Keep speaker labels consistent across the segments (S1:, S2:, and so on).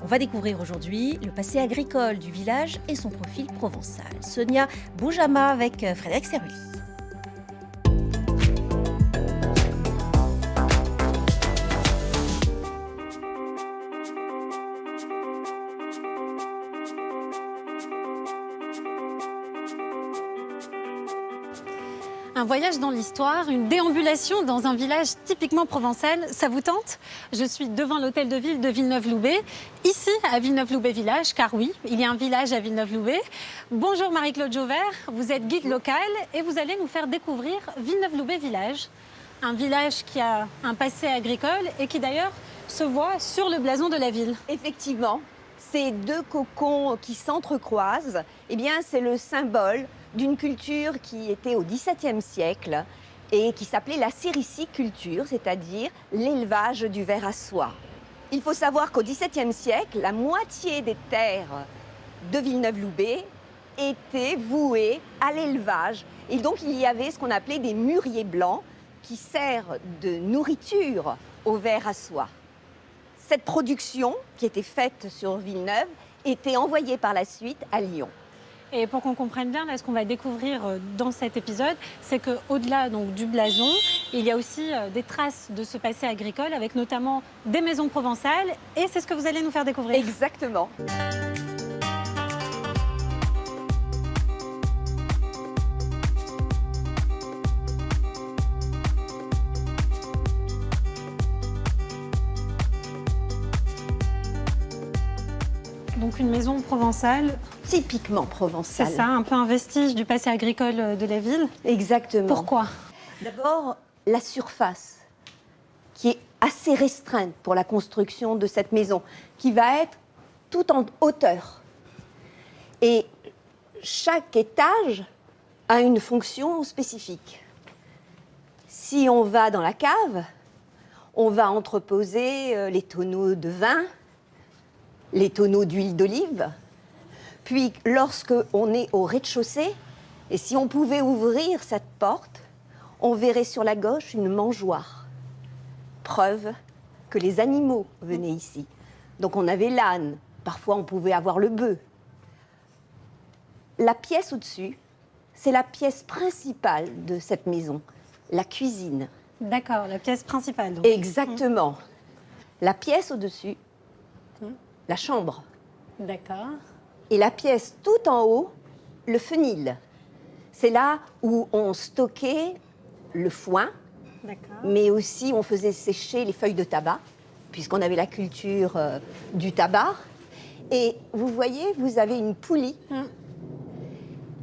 S1: On va découvrir aujourd'hui le passé agricole du village et son profil provençal. Sonia Boujama avec Frédéric Serruy.
S2: Un voyage dans l'histoire, une déambulation dans un village typiquement provençal, ça vous tente? Je suis devant l'hôtel de ville de Villeneuve-Loubet, ici à Villeneuve-Loubet village, car oui, il y a un village à Villeneuve-Loubet. Bonjour Marie-Claude Jauvert, vous êtes guide local et vous allez nous faire découvrir Villeneuve-Loubet village. Un village qui a un passé agricole et qui d'ailleurs se voit sur le blason de la ville.
S3: Effectivement, ces deux cocons qui s'entrecroisent, eh bien, c'est le symbole d'une culture qui était au XVIIe siècle et qui s'appelait la sériciculture, c'est-à-dire l'élevage du ver à soie. Il faut savoir qu'au XVIIe siècle, la moitié des terres de Villeneuve-Loubet étaient vouées à l'élevage. Et donc, il y avait ce qu'on appelait des mûriers blancs qui servent de nourriture au ver à soie. Cette production, qui était faite sur Villeneuve, était envoyée par la suite à Lyon.
S2: Et pour qu'on comprenne bien, là, ce qu'on va découvrir dans cet épisode, c'est qu'au-delà donc, du blason, il y a aussi des traces de ce passé agricole, avec notamment des maisons provençales, et c'est ce que vous allez nous faire découvrir.
S3: Exactement.
S2: Donc une maison provençale.
S3: Typiquement provençal.
S2: C'est ça, un peu un vestige du passé agricole de la ville.
S3: Exactement.
S2: Pourquoi?
S3: D'abord, la surface, qui est assez restreinte pour la construction de cette maison, qui va être tout en hauteur. Et chaque étage a une fonction spécifique. Si on va dans la cave, on va entreposer les tonneaux de vin, les tonneaux d'huile d'olive. Puis, lorsque on est au rez-de-chaussée, et si on pouvait ouvrir cette porte, on verrait sur la gauche une mangeoire. Preuve que les animaux venaient ici. Donc on avait l'âne, parfois on pouvait avoir le bœuf. La pièce au-dessus, c'est la pièce principale de cette maison, la cuisine.
S2: D'accord, la pièce principale. Donc.
S3: Exactement. La pièce au-dessus, la chambre.
S2: D'accord.
S3: Et la pièce tout en haut, le fenil. C'est là où on stockait le foin, mais aussi on faisait sécher les feuilles de tabac, puisqu'on avait la culture du tabac. Et vous voyez, vous avez une poulie.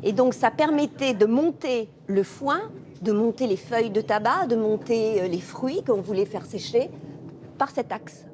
S3: Et donc ça permettait de monter le foin, de monter les feuilles de tabac, de monter les fruits qu'on voulait faire sécher par cet axe.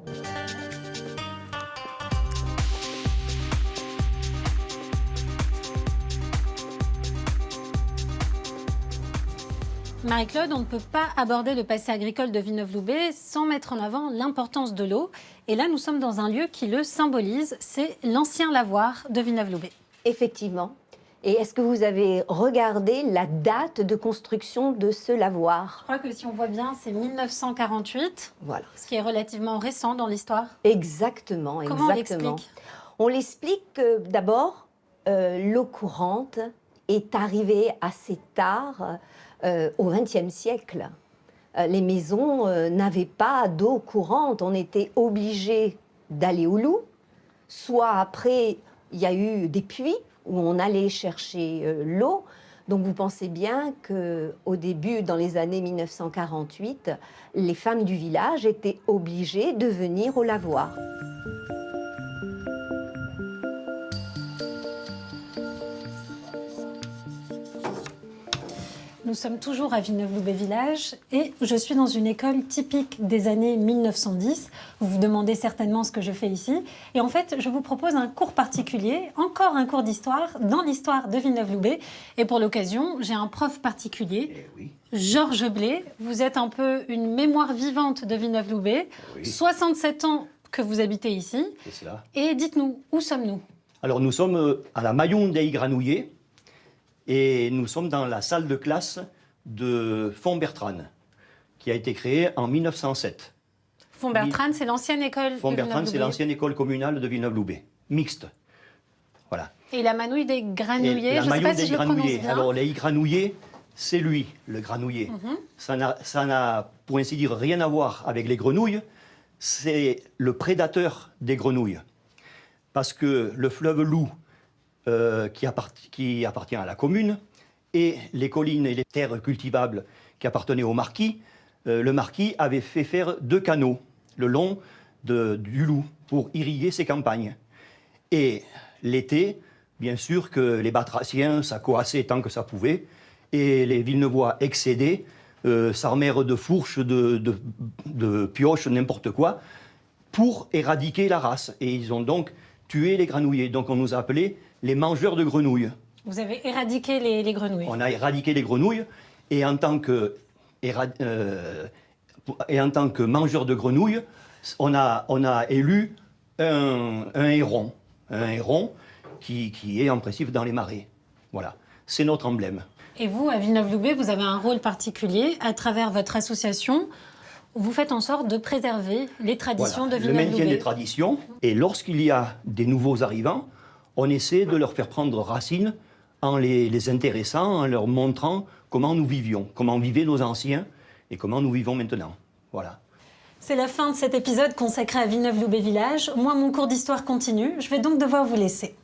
S2: Marie-Claude, on ne peut pas aborder le passé agricole de Villeneuve-Loubet sans mettre en avant l'importance de l'eau. Et là, nous sommes dans un lieu qui le symbolise, c'est l'ancien lavoir de Villeneuve-Loubet.
S3: Effectivement. Et est-ce que vous avez regardé la date de construction de ce lavoir?
S2: Je crois que si on voit bien, c'est 1948,
S3: voilà.
S2: Ce qui est relativement récent dans l'histoire.
S3: Exactement,
S2: Comment
S3: exactement.
S2: on l'explique?
S3: On l'explique que d'abord, l'eau courante est arrivée assez tard au XXe siècle. Les maisons n'avaient pas d'eau courante. On était obligé d'aller au loup. Soit après, il y a eu des puits où on allait chercher l'eau. Donc vous pensez bien qu'au début, dans les années 1948, les femmes du village étaient obligées de venir au lavoir.
S2: Nous sommes toujours à Villeneuve-Loubet village et je suis dans une école typique des années 1910. Vous vous demandez certainement ce que je fais ici. Et en fait, je vous propose un cours particulier, encore un cours d'histoire, dans l'histoire de Villeneuve-Loubet. Et pour l'occasion, j'ai un prof particulier, Georges Blé. Vous êtes un peu une mémoire vivante de Villeneuve-Loubet. 67 ans que vous habitez ici.
S4: C'est cela.
S2: Et dites-nous, où sommes-nous?
S4: Alors nous sommes à la Maillon des Granouillers. Et nous sommes dans la salle de classe de Fontbertrane, qui a été créée en 1907.
S2: Font-Bertrane, c'est l'ancienne école de
S4: Font-Bertrane, c'est
S2: Villeneuve-Loubet.
S4: l'ancienne école communale de Villeneuve-Loubet, mixte. Voilà.
S2: Et la manouille des granouillers,
S4: Et la
S2: je ne sais
S4: Maillon
S2: pas si
S4: des
S2: je le prononce
S4: granouillers.
S2: bien.
S4: Alors, les granouillers, c'est lui, le granouiller. Ça n'a, pour ainsi dire, rien à voir avec les grenouilles. C'est le prédateur des grenouilles. Parce que le fleuve Loup, qui appartient à la commune, et les collines et les terres cultivables qui appartenaient au marquis, le marquis avait fait faire 2 canaux le long du Loup pour irriguer ses campagnes. Et l'été, bien sûr que les batraciens, ça coassait tant que ça pouvait, et les Villeneuvois excédés, s'armèrent de fourches, de pioches, n'importe quoi, pour éradiquer la race. Et ils ont donc tué les granouillers. Donc on nous a appelés les mangeurs de grenouilles.
S2: Vous avez éradiqué les grenouilles.
S4: On a éradiqué les grenouilles, et en tant que mangeur de grenouilles, on a élu un héron. Un héron qui est en principe dans les marais. Voilà, c'est notre emblème.
S2: Et vous, à Villeneuve-Loubet, vous avez un rôle particulier à travers votre association. Vous faites en sorte de préserver les traditions
S4: Voilà,
S2: de
S4: le maintien des
S2: Villeneuve-Loubet.
S4: traditions. Et lorsqu'il y a des nouveaux arrivants, on essaie de leur faire prendre racine en les intéressant, en leur montrant comment nous vivions, comment vivaient nos anciens et comment nous vivons maintenant. Voilà.
S2: C'est la fin de cet épisode consacré à Villeneuve-Loubet Village. Moi, mon cours d'histoire continue. Je vais donc devoir vous laisser.